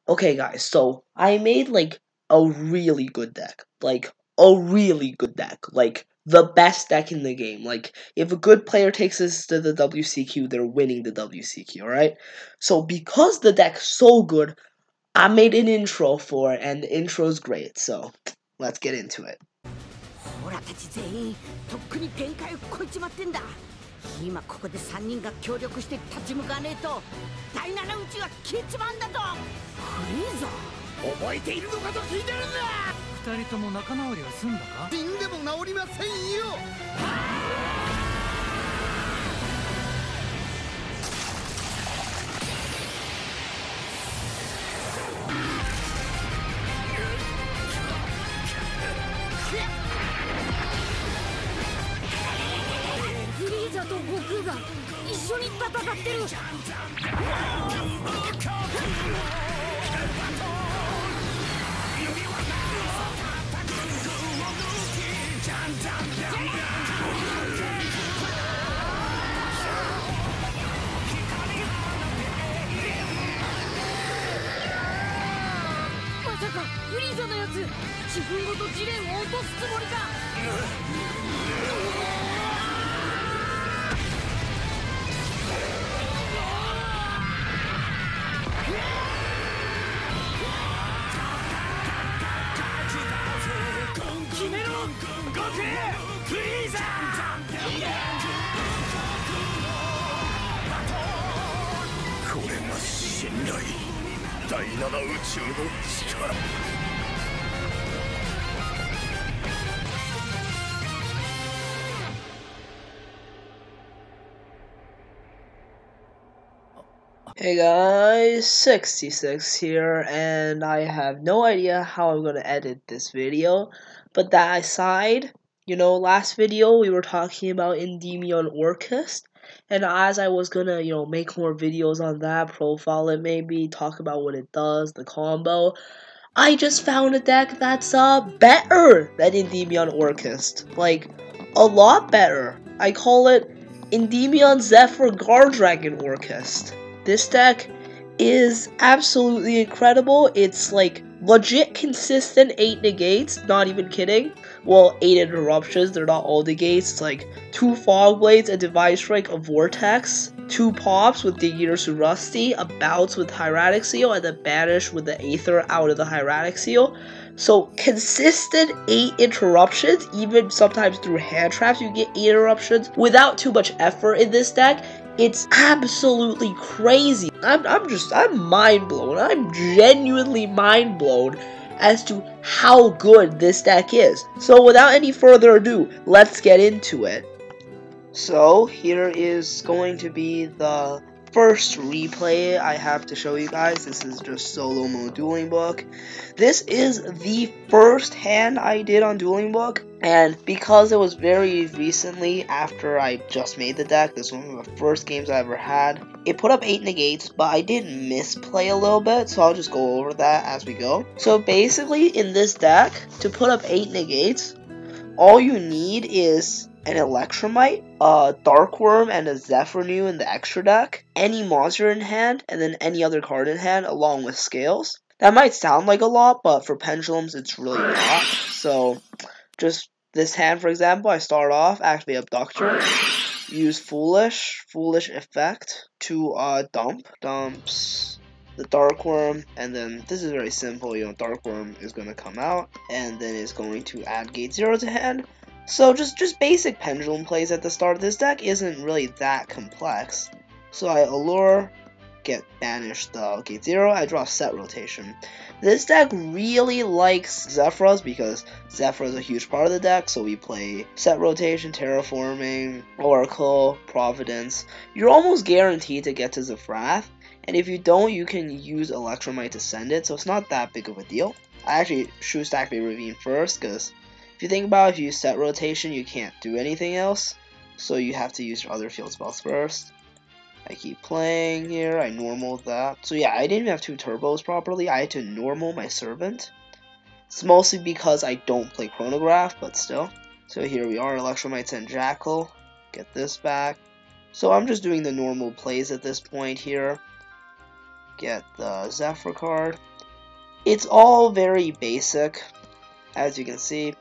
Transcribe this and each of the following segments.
Okay, guys, so I made like a really good deck. Like a really good deck. Like the best deck in the game. Like if a good player takes this to the WCQ, they're winning the WCQ, alright? So because the deck's so good, I made an intro for it, and the intro's great, so let's get into it. オラたち全員とっくに限界を超えちまってんだ。今ここで3人が協力して立ち向かわねえと第7宇宙が消えちまうんだと。フリーザ覚えているのかと聞いてるんだ。2人とも仲直りは済んだか。死んでも治りませんよ。フリーザと悟空が一緒に戦ってる。まさかフリーザのやつ自分ごとジレンを落とすつもりか。決めろ悟空フリーザ。これが信頼第7宇宙の力。Hey guys, 66 here, and I have no idea how I'm gonna edit this video, but that aside, last video we were talking about Endymion Orcust, and as I was gonna, make more videos on that, profile it maybe, talk about what it does, the combo, I just found a deck that's, better than Endymion Orcust, like, a lot better. I call it Endymion Zefra Guardragon Orcust. This deck is absolutely incredible. It's like legit consistent 8 negates, not even kidding. Well, 8 interruptions, they're not all negates. It's like 2 fog blades, a divine strike, a vortex, 2 pops with Digital Rusty, a bounce with hieratic seal, and then banish with the aether out of the hieratic seal. So consistent 8 interruptions, even sometimes through hand traps you get 8 interruptions without too much effort in this deck. It's absolutely crazy. I'm mind blown. I'm genuinely mind blown as to how good this deck is. So without any further ado, let's get into it. So here is going to be the first replay I have to show you guys. This is just solo mode Dueling Book. This is the first hand I did on Dueling Book, and because it was very recently after I just made the deck, this was one of the first games I ever had, it put up 8 negates, but I did misplay a little bit, so I'll just go over that as we go. So basically in this deck, to put up 8 negates, all you need is an Electromite, a Dark Worm, and a Zephyr New in the extra deck, any monster in hand, and then any other card in hand, along with Scales. That might sound like a lot, but for Pendulums, it's really not. So, just this hand, for example, I start off, activate Abductor, use Foolish effect to dumps the Dark Worm, and then this is very simple, Dark Worm is going to come out, and then it's going to add Gate 0 to hand. So just basic pendulum plays at the start. This deck isn't really that complex. So I allure, get banished the Gate 0, I draw set rotation. This deck really likes Zefras because Zefra is a huge part of the deck, so we play set rotation, terraforming, Oracle, Providence. You're almost guaranteed to get to Zefrath, and if you don't, you can use Electromite to send it, so it's not that big of a deal. I actually choose to activate Ravine first, because if you think about it, if you set rotation, you can't do anything else, so you have to use your other field spells first. I keep playing here, I normal that. So yeah, I didn't even have 2 turbos properly, I had to normal my Servant. It's mostly because I don't play Chronograph, but still. So here we are, Electromites and Jackal. Get this back. So I'm just doing the normal plays at this point here. Get the Zefra card. It's all very basic, as you can see.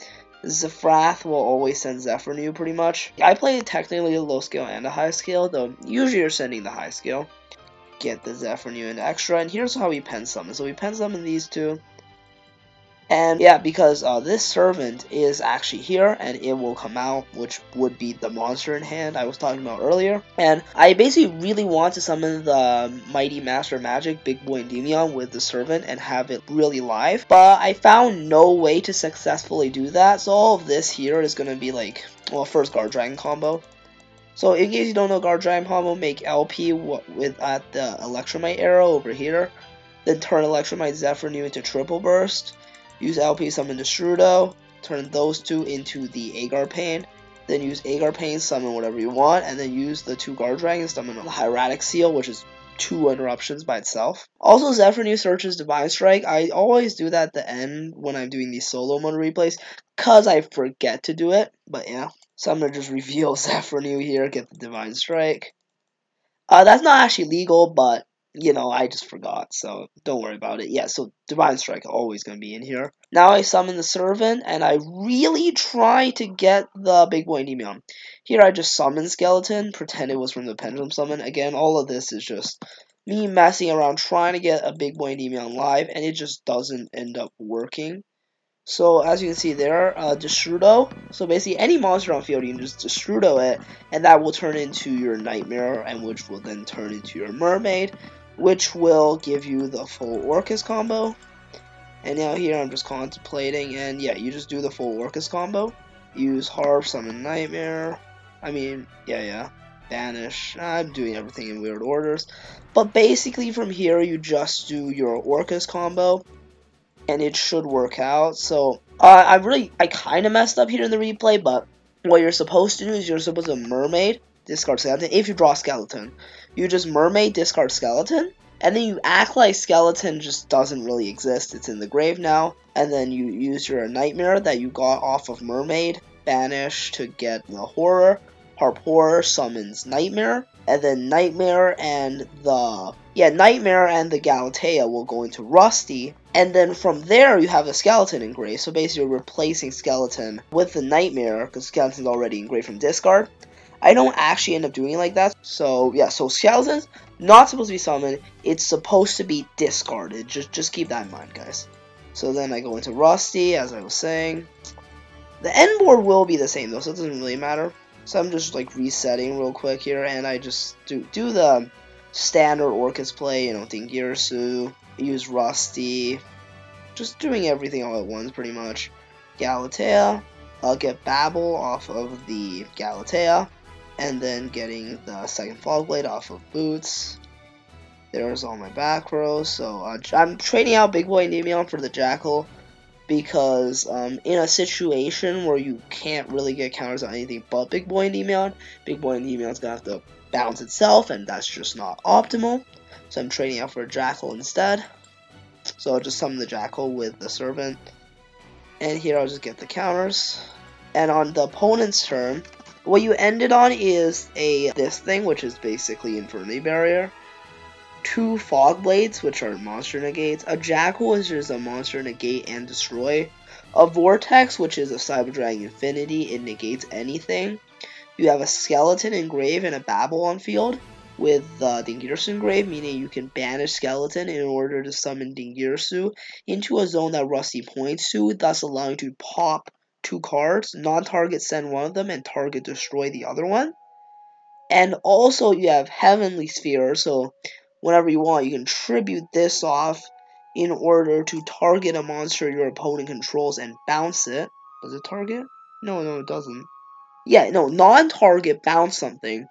Zefra will always send Zefra pretty much. I play technically a low scale and a high scale, though usually you're sending the high scale. Get the Zefra and extra, and here's how we pen summon. So we pen summon these two. And yeah, because this servant is actually here, and it will come out, which would be the monster in hand I was talking about earlier. And I basically really want to summon the Mighty Master of Magic, Big Boy Endymion, with the servant and have it really live. But I found no way to successfully do that, so all of this here is going to be like, well, first Guardragon combo. So in case you don't know Guardragon combo, make LP with at the Electromite arrow over here, then turn Electromite Zefra into Triple Burst. Use LP summon Destrudo, turn those two into the Agar Pain, then use Agar Pain, summon whatever you want, and then use the two Guard Dragons, summon the Hieratic Seal, which is 2 interruptions by itself. Also, Zefra searches Divine Strike. I always do that at the end when I'm doing these solo mode replays, because I forget to do it, but yeah. So I'm going to just reveal Zefra here, get the Divine Strike. That's not actually legal, but you know, I just forgot, so don't worry about it. Yeah, so Divine Strike always going to be in here. Now I summon the Servant, and I really try to get the Big Boy Endymion. Here I just summon Skeleton, pretend it was from the Pendulum Summon. Again, all of this is just me messing around trying to get a Big Boy Endymion live, and it just doesn't end up working. So as you can see there, Destrudo. So basically any monster on field, you can just Destrudo it, and that will turn into your Nightmare, and which will then turn into your Mermaid, which will give you the full Orcust combo. And now here I'm just contemplating, and yeah, you just do the full Orcust combo. Use Harp, summon Nightmare. Banish. I'm doing everything in weird orders. But basically from here, you just do your Orcust combo, and it should work out. So I kind of messed up here in the replay, but what you're supposed to do is you're supposed to Mermaid, discard Skeleton. If you draw Skeleton, you just Mermaid, discard Skeleton, and then you act like Skeleton just doesn't really exist. It's in the grave now, and then you use your Nightmare that you got off of Mermaid, banish to get the Horror. Harp Horror summons Nightmare, and then Nightmare and the Galatea will go into Rusty, and then from there you have the Skeleton engraved. So basically you're replacing Skeleton with the Nightmare, because Skeleton's already engraved from discard. I don't actually end up doing it like that. So yeah, so Skeleton's not supposed to be summoned, it's supposed to be discarded. Just keep that in mind, guys. So then I go into Rusty, as I was saying. The end board will be the same though, so it doesn't really matter. So I'm just like resetting real quick here, and I just do the standard Orcust play, you know, Dingirsu, use Rusty, just doing everything all at once pretty much. Galatea, I'll get Babel off of the Galatea, and then getting the second Fog Blade off of Boots. There's all my back rows, so I'm trading out Big Boy Endymion for the Jackal, because in a situation where you can't really get counters on anything but Big Boy Endymion's gonna have to bounce itself, and that's just not optimal. So I'm trading out for a Jackal instead. So I'll just summon the Jackal with the Servant, and here I'll just get the counters. And on the opponent's turn, what you ended on is this thing, which is basically Infernity Barrier. 2 Fog Blades, which are monster negates. A Jackal, which is a monster negate and destroy. A Vortex, which is a Cyber Dragon Infinity, it negates anything. You have a Skeleton engrave and a Babel on field, with Dingirsu engrave, meaning you can banish Skeleton in order to summon Dingirsu into a zone that Rusty points to, thus allowing you to pop 2 cards, non-target send one of them, and target destroy the other one. And also you have Heavenly Sphere, so whenever you want, you can tribute this off in order to target a monster your opponent controls and bounce it. Does it target? No, it doesn't. Yeah, no, non-target bounce something.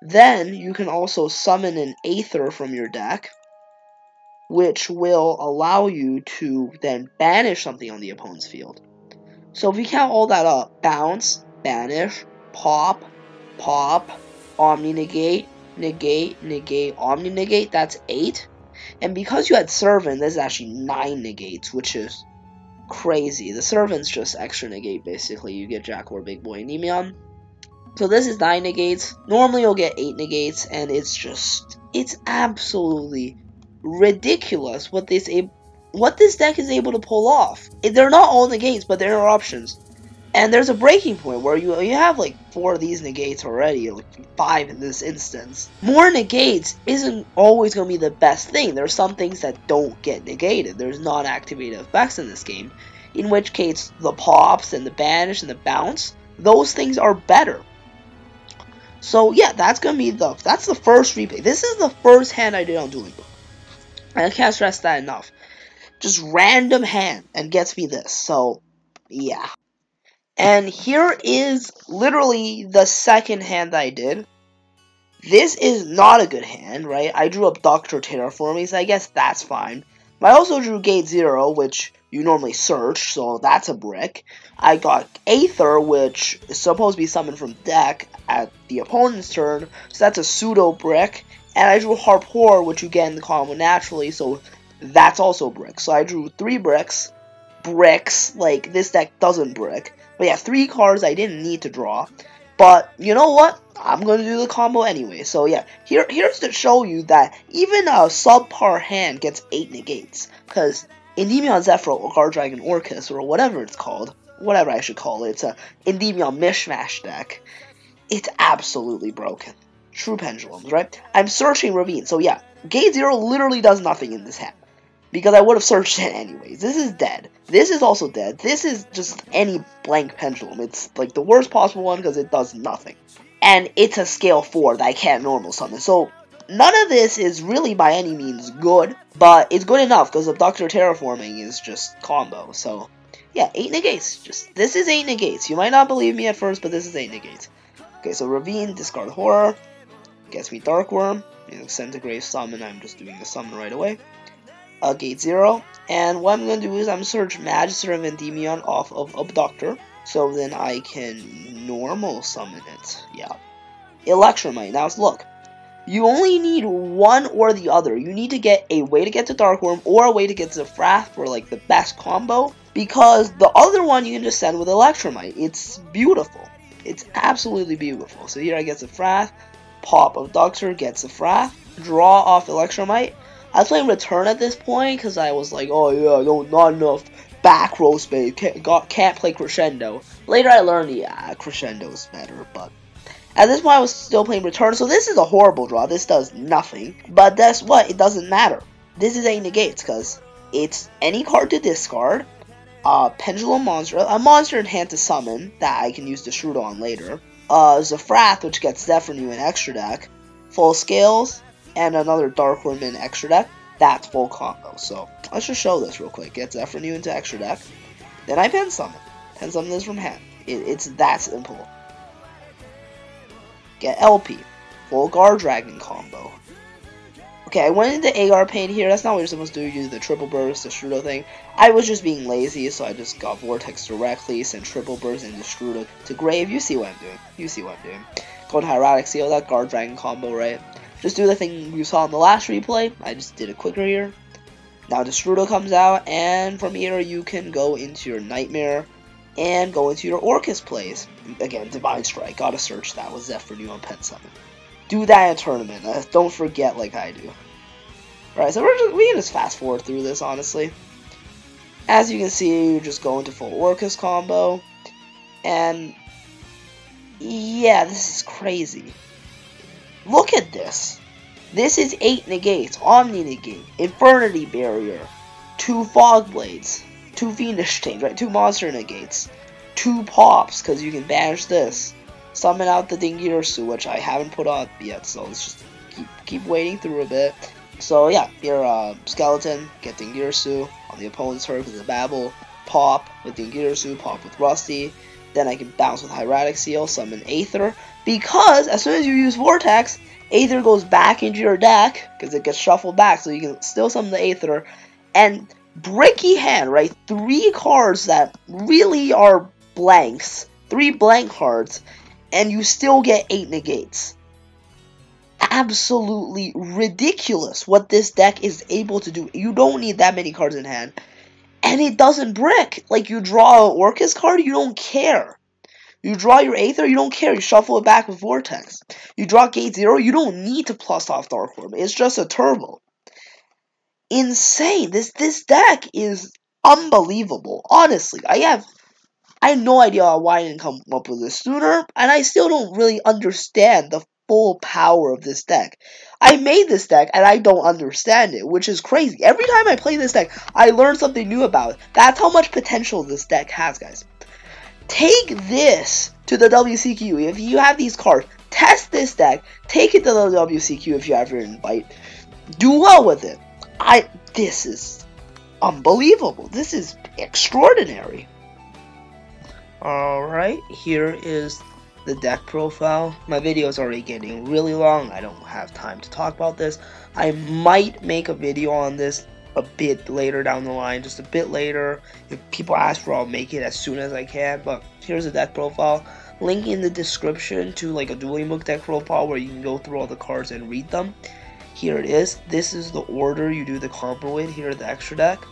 Then you can also summon an Aether from your deck, which will allow you to then banish something on the opponent's field. So if we count all that up, bounce, banish, pop, Omni Negate, negate, Omni Negate, that's 8. And because you had Servant, there's actually 9 negates, which is crazy. The Servant's just extra negate, basically. You get Jackal or Big Boy Endymion. So this is 9 negates. Normally you'll get 8 negates, and it's absolutely ridiculous what this what this deck is able to pull off. They're not all negates, but they're interruptions. And there's a breaking point where you have like 4 of these negates already, or like 5 in this instance. More negates isn't always going to be the best thing. There are some things that don't get negated. There's non-activated effects in this game, in which case the pops and the banish and the bounce, those things are better. So yeah, that's the first replay. This is the first hand I did on Dueling Book. I can't stress that enough. Just random hand and gets me this. So yeah. And here is literally the second hand that I did. This is not a good hand, right? I drew up Dr. Terraforming, so I guess that's fine. But I also drew Gate 0, which you normally search, so that's a brick. I got Aether, which is supposed to be summoned from deck at the opponent's turn, so that's a pseudo brick. And I drew Harpoor, which you get in the combo naturally, so that's also a brick. So I drew 3 bricks. Like, this deck doesn't brick. But yeah, 3 cards I didn't need to draw. But, you know what? I'm going to do the combo anyway. So yeah, here's to show you that even a subpar hand gets 8 negates. Because Endymion Zefra Guardragon Orcust, or whatever it's called, whatever I should call it, it's a Endymion Mishmash deck. It's absolutely broken. True pendulums, right? I'm searching Ravine. So yeah, Gate 0 literally does nothing in this hand. Because I would have searched it anyways. This is dead. This is also dead. This is just any blank pendulum. It's like the worst possible one because it does nothing. And it's a scale 4 that I can't normal summon. So none of this is really by any means good. But it's good enough because the Dr. Terraforming is just combo. So yeah, 8 negates. This is 8 negates. You might not believe me at first, but this is 8 negates. Okay, so Ravine, discard Horror. Gets me Darkworm. Send to Grave Summon. I'm just doing the summon right away. Gate 0, and what I'm going to do is I'm search Magister of Endymion off of Abductor, so then I can normal summon it. Yeah. Electromite. Now look, you only need one or the other. You need to get a way to get to Darkworm or a way to get to Zefra for like the best combo, because the other one you can just send with Electromite. It's beautiful. It's absolutely beautiful. So here I get Zefra, pop Abductor, get Zefra, draw off Electromite. I was playing Return at this point because I was like, oh yeah, not enough back row space, can't play Crescendo. Later I learned, yeah, Crescendo is better, but at this point I was still playing Return, so this is a horrible draw. This does nothing, but guess what? It doesn't matter. This is 8 negates because it's any card to discard, Pendulum Monster, a monster in hand to summon that I can use to Shrudo on later, Zefra, which gets Zefra in extra deck, Full Scales, and another Darkworm in extra deck. That's full combo. So let's just show this real quick. Get Zefra into extra deck. Then I pen summon. Pen summon this from hand. It's that simple. Get LP. Full Guardragon combo. Okay, I went into Agar Pain here. That's not what you're supposed to do. Use the triple burst, the Shrudo thing. I was just being lazy, so I just got Vortex directly, sent triple burst into Shrudo to Grave. You see what I'm doing. You see what I'm doing. Go to Hieratic Seal, that Guardragon combo, right? Just do the thing you saw in the last replay. I just did it quicker here. Now the Shrudo comes out, and from here you can go into your Nightmare and go into your Orcust plays. Again, Divine Strike. Gotta search that with Zefra new on Pen Summon. Do that in a tournament. Don't forget like I do. Alright, so we can just fast forward through this, honestly. As you can see, you just go into full Orcust combo. And yeah, this is crazy. Look at this. This is 8 negates, Omni negate, Infernity Barrier, 2 Fog Blades, 2 Fiendish Tames, right? 2 monster negates, 2 pops, because you can banish this. Summon out the Dingirsu, which I haven't put on yet, so let's just keep waiting through a bit. So yeah, your Skeleton, get Dingirsu on the opponent's turn with the Babble, pop with Dingirsu, pop with Rusty. Then I can bounce with Hieratic Seal, summon Aether, because as soon as you use Vortex, Aether goes back into your deck, because it gets shuffled back, so you can still summon the Aether, and bricky hand, right? 3 cards that really are blanks, 3 blank cards, and you still get 8 negates. Absolutely ridiculous what this deck is able to do. You don't need that many cards in hand. And it doesn't brick. Like, you draw an Orcust card, you don't care. You draw your Aether, you don't care. You shuffle it back with Vortex. You draw Gate 0, you don't need to plus off Darkworm. It's just a turbo. insane. This deck is unbelievable. Honestly, I have no idea why I didn't come up with this sooner, and I still don't really understand the full power of this deck. I made this deck, and I don't understand it, which is crazy. Every time I play this deck, I learn something new about it. That's how much potential this deck has, guys. Take this to the WCQ. If you have these cards, test this deck. Take it to the WCQ if you have your invite. Do well with it. This is unbelievable. This is extraordinary. Alright, here is the deck profile. My video is already getting really long. I don't have time to talk about this. I might make a video on this a bit later down the line, just a bit later. If people ask for, I'll make it as soon as I can. But here's the deck profile. Link in the description to like a dueling book deck profile where you can go through all the cards and read them. Here it is. This is the order you do the combo with. Here are the extra deck.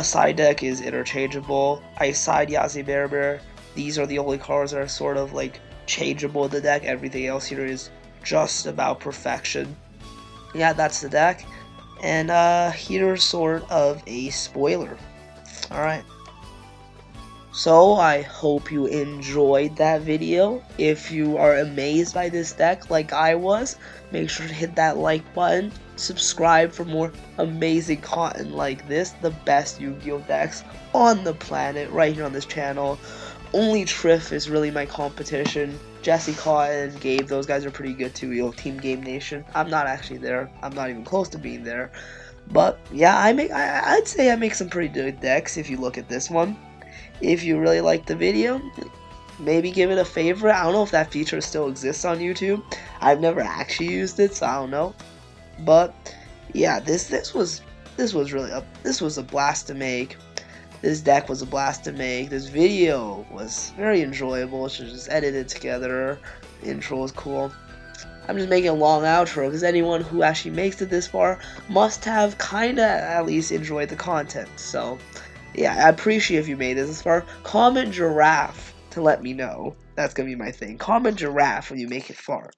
Side deck is interchangeable. Ice side, Yazi Bear. These are the only cards that are sort of like changeable in the deck. Everything else here is just about perfection. Yeah, that's the deck. And here's sort of a spoiler. Alright. So, I hope you enjoyed that video. If you are amazed by this deck like I was, make sure to hit that like button. Subscribe for more amazing content like this. The best Yu-Gi-Oh! Decks on the planet right here on this channel. Only Triff is really my competition. Jesse Cotton, Gabe, those guys are pretty good too. You know, Team Game Nation. I'm not actually there. I'm not even close to being there. But yeah, I'd say I make some pretty good decks if you look at this one. If you really like the video, maybe give it a favorite. I don't know if that feature still exists on YouTube. I've never actually used it, so I don't know. But yeah, this was a blast to make. This deck was a blast to make. This video was very enjoyable. It's just edited together. The intro was cool. I'm just making a long outro because anyone who actually makes it this far must have kinda at least enjoyed the content. So yeah, I appreciate if you made this far. Comment giraffe to let me know. That's gonna be my thing. Comment giraffe when you make it far.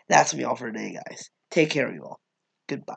That's me all for today, guys. Take care of you all. Goodbye.